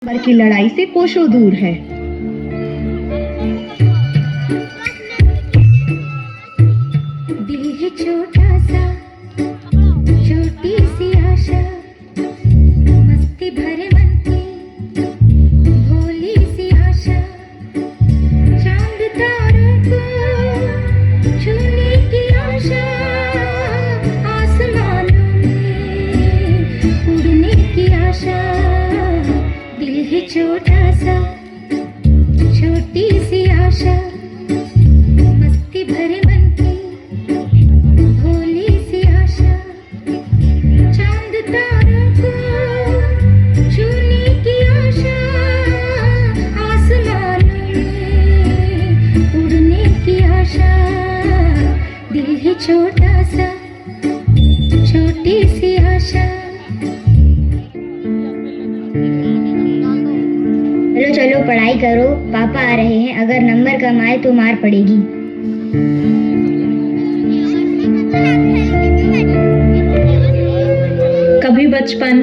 घर की लड़ाई से कोसों दूर है। दिल है छोटा सा, छोटी सी आशा, मस्ती भरे मन की भोली सी आशा, चांद तारों को छूने की आशा, आसमानों में उड़ने की आशा। दिल है छोटा सा, छोटी सी आशा, मस्ती भरे मन की भोली सी आशा, चांद तारों को छूने की आशा, आसमानों में उड़ने की आशा। दिल है छोटा सा, छोटी सी आशा। चलो चलो पढ़ाई करो, पापा आ रहे हैं, अगर नंबर कम आए तो मार पड़ेगी। कभी बचपन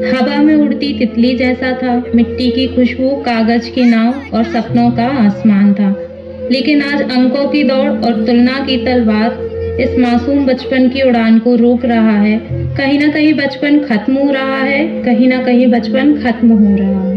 हवा में उड़ती तितली जैसा था, मिट्टी की खुशबू, कागज की नाव और सपनों का आसमान था। लेकिन आज अंकों की दौड़ और तुलना की तलवार इस मासूम बचपन की उड़ान को रोक रहा है। कहीं ना कहीं बचपन खत्म हो रहा है, कहीं ना कहीं बचपन खत्म हो रहा है।